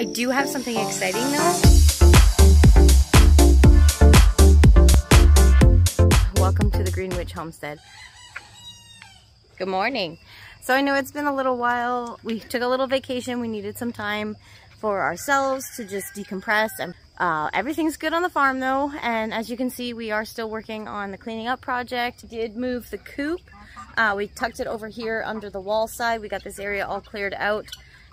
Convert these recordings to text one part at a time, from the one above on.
I do have something exciting though. Welcome to the Green Witch Homestead. Good morning. So I know it's been a little while. We took a little vacation. We needed some time for ourselves to just decompress. And everything's good on the farm though. And as you can see, we are still working on the cleaning up project. Did move the coop. We tucked it over here under the wall side. We got this area all cleared out.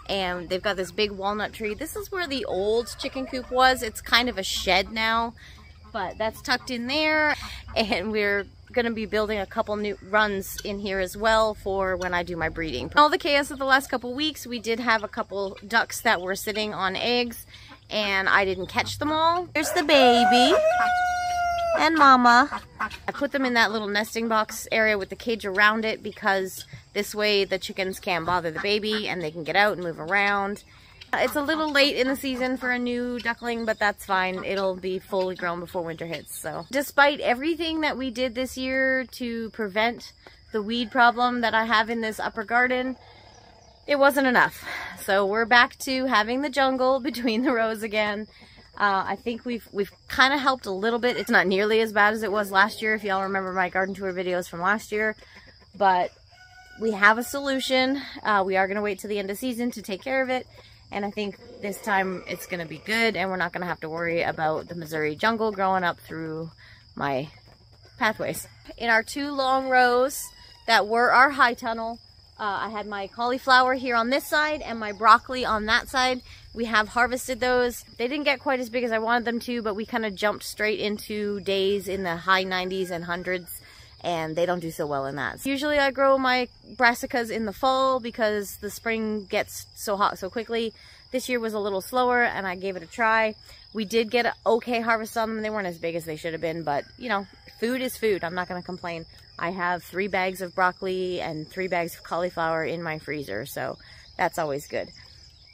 And they've got this big walnut tree. This is where the old chicken coop was. It's kind of a shed now, but that's tucked in there. And we're gonna be building a couple new runs in here as well for when I do my breeding. All the chaos of the last couple weeks, we did have a couple ducks that were sitting on eggs and I didn't catch them all. There's the baby and mama. I put them in that little nesting box area with the cage around it because this way the chickens can't bother the baby and they can get out and move around. It's a little late in the season for a new duckling, but that's fine. It'll be fully grown before winter hits. So despite everything that we did this year to prevent the weed problem that I have in this upper garden, it wasn't enough. So we're back to having the jungle between the rows again. I think we've kind of helped a little bit. It's not nearly as bad as it was last year, if y'all remember my garden tour videos from last year, but we have a solution. We are going to wait till the end of season to take care of it. And I think this time it's going to be good and we're not going to have to worry about the Missouri jungle growing up through my pathways. In our two long rows that were our high tunnel, I had my cauliflower here on this side and my broccoli on that side. We have harvested those. They didn't get quite as big as I wanted them to, but we kind of jumped straight into days in the high 90s and hundreds. And they don't do so well in that. Usually I grow my brassicas in the fall because the spring gets so hot so quickly. This year was a little slower and I gave it a try. We did get an okay harvest on them. They weren't as big as they should have been, but you know, food is food. I'm not going to complain. I have 3 bags of broccoli and 3 bags of cauliflower in my freezer, so that's always good.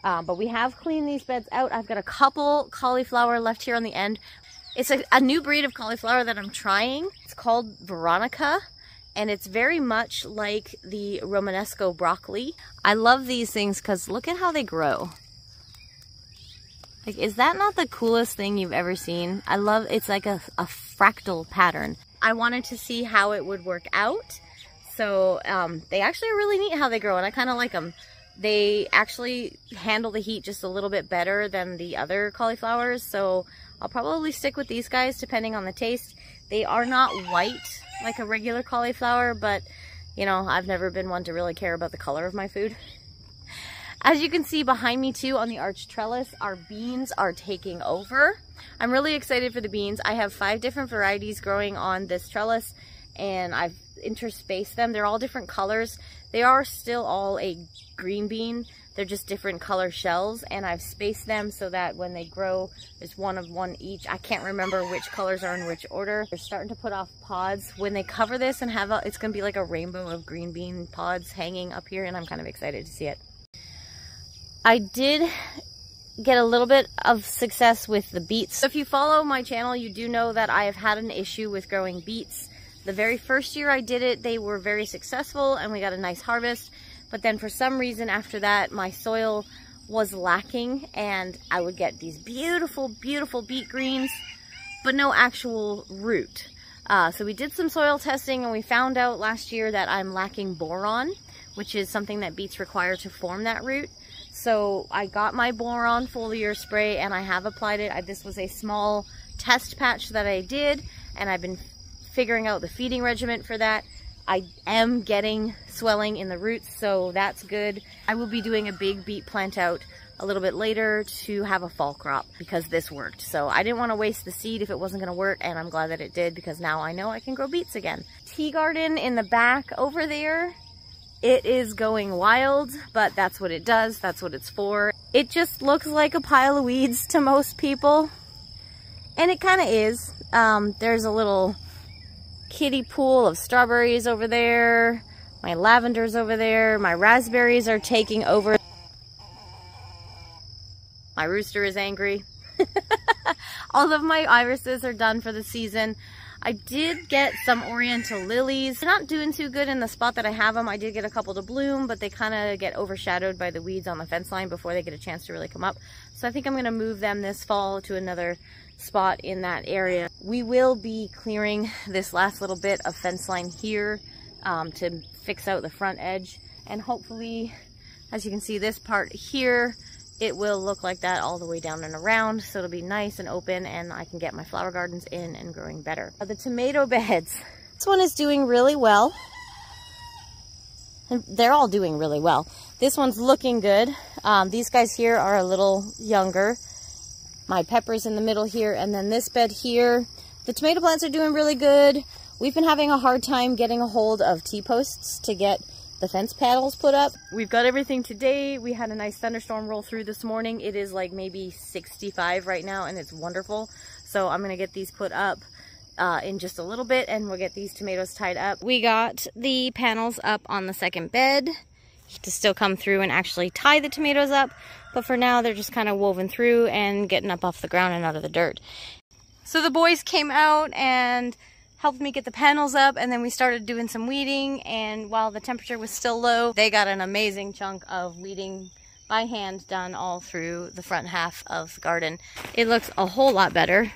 But we have cleaned these beds out. I've got a couple cauliflower left here on the end. It's a new breed of cauliflower that I'm trying. It's called Veronica, and it's very much like the Romanesco broccoli. I love these things because look at how they grow. Like, is that not the coolest thing you've ever seen? I love, it's like a fractal pattern. I wanted to see how it would work out. So they actually are really neat how they grow, and I kind of like them. They actually handle the heat just a little bit better than the other cauliflowers, so I'll probably stick with these guys depending on the taste. They are not white like a regular cauliflower, but you know, I've never been one to really care about the color of my food. As you can see behind me too on the arched trellis, our beans are taking over. I'm really excited for the beans. I have 5 different varieties growing on this trellis and I've interspaced them. They're all different colors. They are still all a green bean. They're just different color shells, and I've spaced them so that when they grow, there's one of one each. I can't remember which colors are in which order. They're starting to put off pods. When they cover this and have it's gonna be like a rainbow of green bean pods hanging up here, and I'm kind of excited to see it. I did get a little bit of success with the beets. So if you follow my channel, you do know that I have had an issue with growing beets. The very first year I did it, they were very successful and we got a nice harvest. But then for some reason after that, my soil was lacking and I would get these beautiful, beautiful beet greens, but no actual root. So we did some soil testing and we found out last year that I'm lacking boron, which is something that beets require to form that root. So I got my boron foliar spray and I have applied it. This was a small test patch that I did, and I've been figuring out the feeding regimen for that. I am getting swelling in the roots, so that's good. I will be doing a big beet plant out a little bit later to have a fall crop because this worked. So I didn't want to waste the seed if it wasn't going to work, and I'm glad that it did because now I know I can grow beets again. Tea garden in the back over there, it is going wild, but that's what it does. That's what it's for. It just looks like a pile of weeds to most people, and it kind of is. There's a little kiddie pool of strawberries over there. My lavender's over there. My raspberries are taking over. My rooster is angry. All of my irises are done for the season. I did get some Oriental Lilies. They're not doing too good in the spot that I have them. I did get a couple to bloom, but they kind of get overshadowed by the weeds on the fence line before they get a chance to really come up. So I think I'm going to move them this fall to another spot in that area. We will be clearing this last little bit of fence line here to fix out the front edge, and hopefully, as you can see, this part here, it will look like that all the way down and around, so it'll be nice and open and I can get my flower gardens in and growing better. The tomato beds, this one is doing really well. And they're all doing really well. This one's looking good. These guys here are a little younger. My peppers in the middle here, and then this bed here. The tomato plants are doing really good. We've been having a hard time getting a hold of T-posts to get the fence panels put up. We've got everything today. We had a nice thunderstorm roll through this morning. It is like maybe 65 right now and it's wonderful. So I'm gonna get these put up in just a little bit and we'll get these tomatoes tied up. We got the panels up on the second bed to still come through and actually tie the tomatoes up. But for now, they're just kind of woven through and getting up off the ground and out of the dirt. So the boys came out and helped me get the panels up, and then we started doing some weeding, and while the temperature was still low, they got an amazing chunk of weeding by hand done all through the front half of the garden. It looks a whole lot better.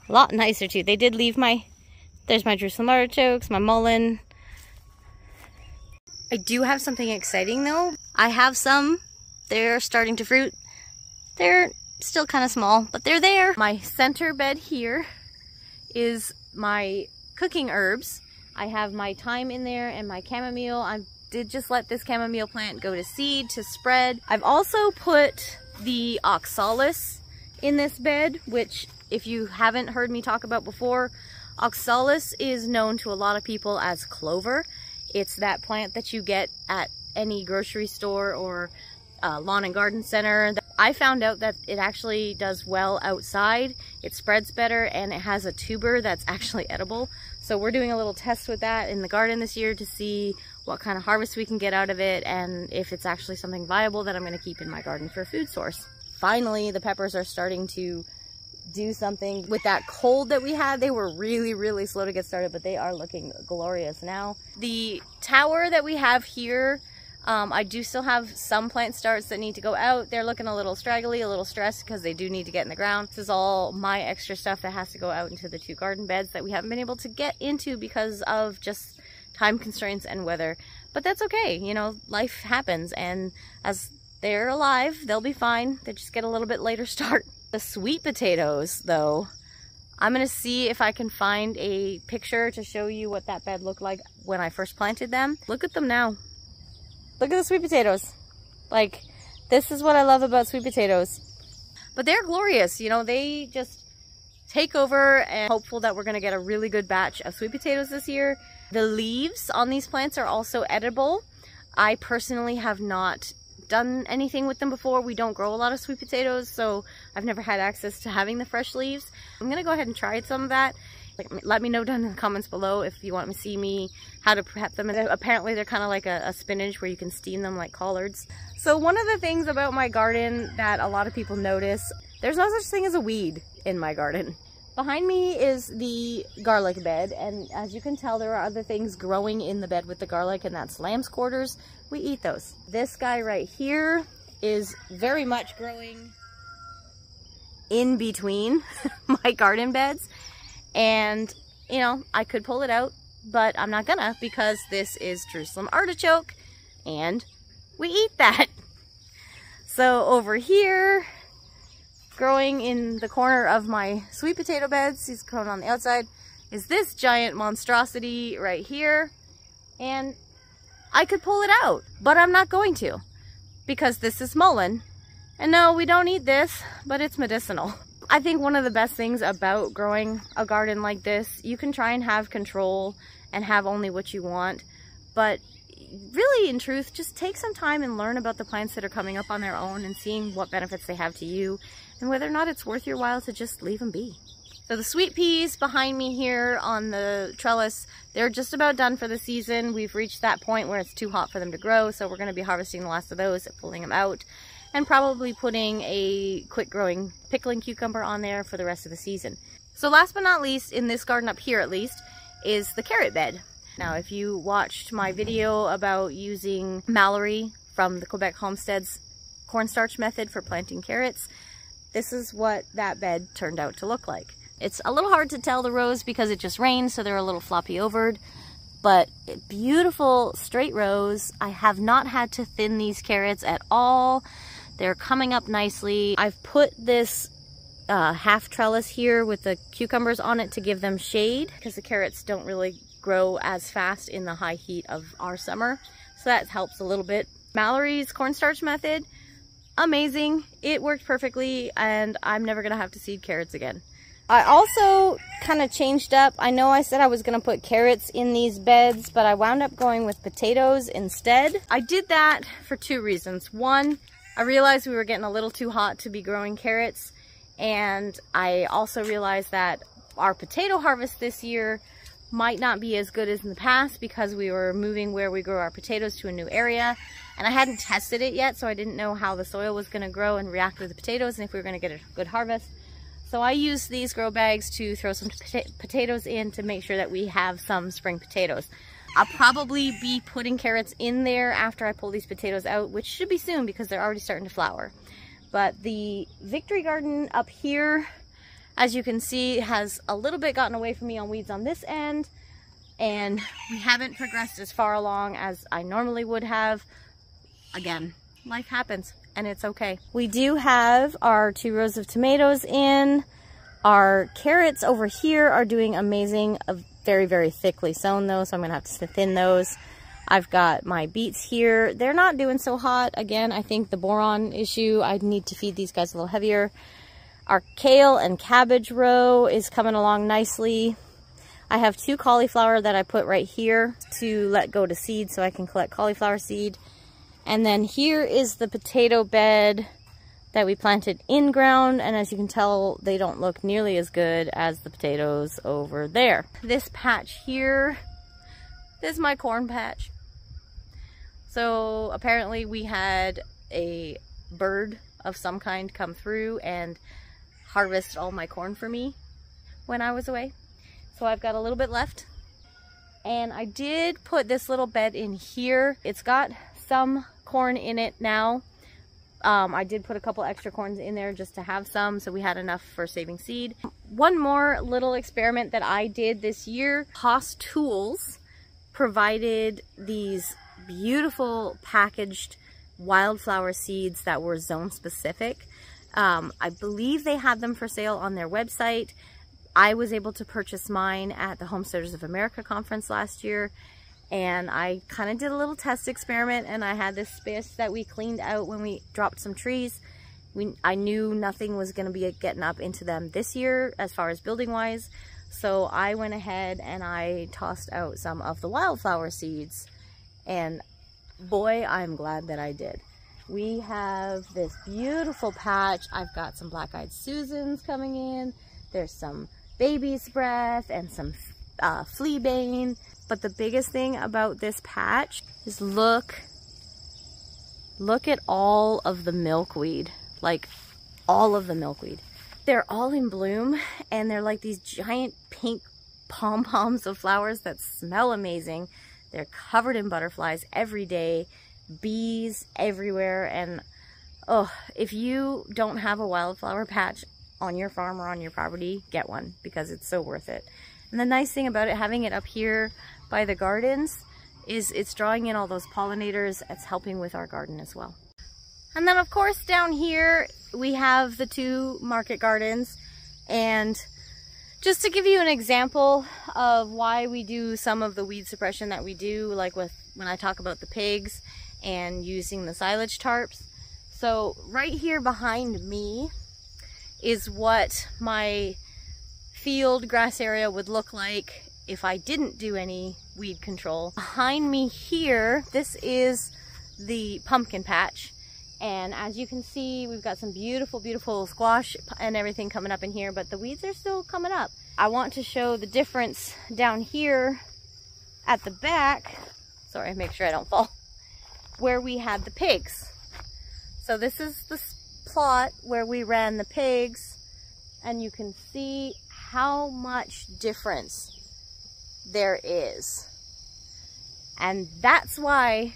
A lot nicer too. They did leave there's my Jerusalem artichokes, my mullein. I do have something exciting though. I have some, they're starting to fruit. They're still kind of small, but they're there. My center bed here is my cooking herbs. I have my thyme in there and my chamomile. I did just let this chamomile plant go to seed to spread. I've also put the oxalis in this bed, which if you haven't heard me talk about before, oxalis is known to a lot of people as clover. It's that plant that you get at any grocery store or lawn and garden center. I found out that it actually does well outside. It spreads better and it has a tuber that's actually edible. So we're doing a little test with that in the garden this year to see what kind of harvest we can get out of it and if it's actually something viable that I'm going to keep in my garden for a food source. Finally, the peppers are starting to do something. With that cold that we had, they were really slow to get started, but they are looking glorious now. The tower that we have here, I do still have some plant starts that need to go out. They're looking a little straggly, a little stressed because they do need to get in the ground. This is all my extra stuff that has to go out into the 2 garden beds that we haven't been able to get into because of just time constraints and weather. But that's okay, you know, life happens, and as they're alive, they'll be fine. They just get a little bit later start. The sweet potatoes, though, I'm gonna see if I can find a picture to show you what that bed looked like when I first planted them. Look at them now. Look at the sweet potatoes. Like, this is what I love about sweet potatoes. But they're glorious, you know, they just take over, and hopeful that we're gonna get a really good batch of sweet potatoes this year. The leaves on these plants are also edible. I personally have not done anything with them before. We don't grow a lot of sweet potatoes, so I've never had access to having the fresh leaves. I'm gonna go ahead and try some of that. Let me know down in the comments below if you want to see me how to prep them. Apparently they're kind of like a spinach where you can steam them like collards. So one of the things about my garden that a lot of people notice, there's no such thing as a weed in my garden. Behind me is the garlic bed, and as you can tell, there are other things growing in the bed with the garlic, and that's lamb's quarters. We eat those. This guy right here is very much growing in between my garden beds. And, you know, I could pull it out, but I'm not gonna because this is Jerusalem artichoke and we eat that. So over here, growing in the corner of my sweet potato beds, he's grown on the outside, is this giant monstrosity right here. And I could pull it out, but I'm not going to because this is mullein. And no, we don't eat this, but it's medicinal. I think one of the best things about growing a garden like this, you can try and have control and have only what you want, but really in truth, just take some time and learn about the plants that are coming up on their own and seeing what benefits they have to you and whether or not it's worth your while to just leave them be. So the sweet peas behind me here on the trellis, they're just about done for the season. We've reached that point where it's too hot for them to grow, so we're going to be harvesting the last of those and pulling them out. and probably putting a quick growing pickling cucumber on there for the rest of the season. So last but not least, in this garden up here at least, is the carrot bed. Now if you watched my video about using Mallory from the Quebec Homestead's cornstarch method for planting carrots, this is what that bed turned out to look like. It's a little hard to tell the rows because it just rained, so they're a little floppy overed, but beautiful straight rows. I have not had to thin these carrots at all. They're coming up nicely. I've put this half trellis here with the cucumbers on it to give them shade because the carrots don't really grow as fast in the high heat of our summer, so that helps a little bit. Mallory's cornstarch method, amazing. It worked perfectly, and I'm never gonna have to seed carrots again. I also kind of changed up. I know I said I was gonna put carrots in these beds, but I wound up going with potatoes instead. I did that for two reasons. One, I realized we were getting a little too hot to be growing carrots, and I also realized that our potato harvest this year might not be as good as in the past because we were moving where we grow our potatoes to a new area, and I hadn't tested it yet, so I didn't know how the soil was going to grow and react with the potatoes and if we were going to get a good harvest. So I used these grow bags to throw some potatoes in to make sure that we have some spring potatoes. I'll probably be putting carrots in there after I pull these potatoes out, which should be soon because they're already starting to flower. But the Victory Garden up here, as you can see, has a little bit gotten away from me on weeds on this end, and we haven't progressed as far along as I normally would have. Again, life happens, and it's okay. We do have our 2 rows of tomatoes in. Our carrots over here are doing amazing, very, very thickly sown though, so I'm gonna have to thin those. I've got my beets here. They're not doing so hot. Again, I think the boron issue, I need to feed these guys a little heavier. Our kale and cabbage row is coming along nicely. I have 2 cauliflower that I put right here to let go to seed so I can collect cauliflower seed. And then here is the potato bed that we planted in ground, and as you can tell, they don't look nearly as good as the potatoes over there. This patch here is my corn patch. So apparently we had a bird of some kind come through and harvest all my corn for me when I was away. So I've got a little bit left. And I did put this little bed in here. It's got some corn in it now. I did put a couple extra corns in there just to have some, so we had enough for saving seed. One more little experiment that I did this year, Haas Tools provided these beautiful packaged wildflower seeds that were zone specific. I believe they had them for sale on their website. I was able to purchase mine at the Homesteaders of America conference last year, and I kind of did a little test experiment, and I had this space that we cleaned out when we dropped some trees. I knew nothing was going to be getting up into them this year as far as building wise, so I went ahead and I tossed out some of the wildflower seeds, and boy, I'm glad that I did. We have this beautiful patch. I've got some black-eyed Susans coming in. There's some baby's breath and some fleabane. But the biggest thing about this patch is look at all of the milkweed, like all of the milkweed. They're all in bloom, and they're like these giant pink pom-poms of flowers that smell amazing. They're covered in butterflies every day, bees everywhere, and oh, if you don't have a wildflower patch on your farm or on your property, get one because it's so worth it. And the nice thing about it, having it up here by the gardens, is it's drawing in all those pollinators. It's helping with our garden as well. And then of course down here we have the 2 market gardens, and just to give you an example of why we do some of the weed suppression that we do, like when I talk about the pigs and using the silage tarps. So right here behind me is what my field grass area would look like if I didn't do any weed control. Behind me here, this is the pumpkin patch, and as you can see, we've got some beautiful, beautiful squash and everything coming up in here, but the weeds are still coming up. I want to show the difference down here at the back. Sorry, make sure I don't fall. Where we had the pigs. So this is the plot where we ran the pigs, and you can see how much difference there is. And that's why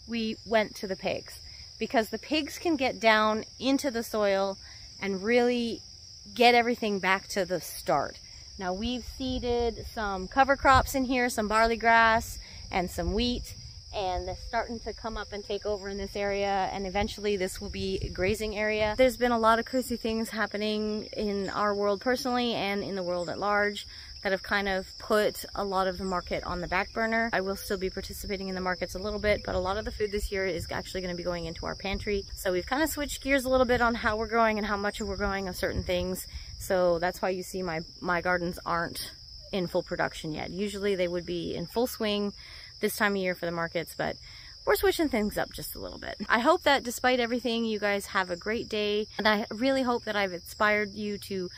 we went to the pigs, because the pigs can get down into the soil and really get everything back to the start. Now we've seeded some cover crops in here, some barley grass and some wheat, and they're starting to come up and take over in this area, and eventually this will be a grazing area. There's been a lot of crazy things happening in our world personally and in the world at large that have kind of put a lot of the market on the back burner. I will still be participating in the markets a little bit, but a lot of the food this year is actually going to be going into our pantry. So we've kind of switched gears a little bit on how we're growing and how much we're growing of certain things. So that's why you see my gardens aren't in full production yet. Usually they would be in full swing this time of year for the markets, but we're switching things up just a little bit. I hope that despite everything, you guys have a great day, and I really hope that I've inspired you to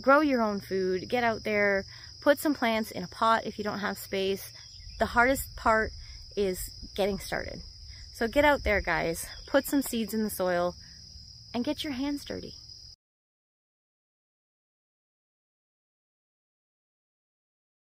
grow your own food. Get out there, put some plants in a pot if you don't have space. The hardest part is getting started. So get out there, guys, put some seeds in the soil and get your hands dirty.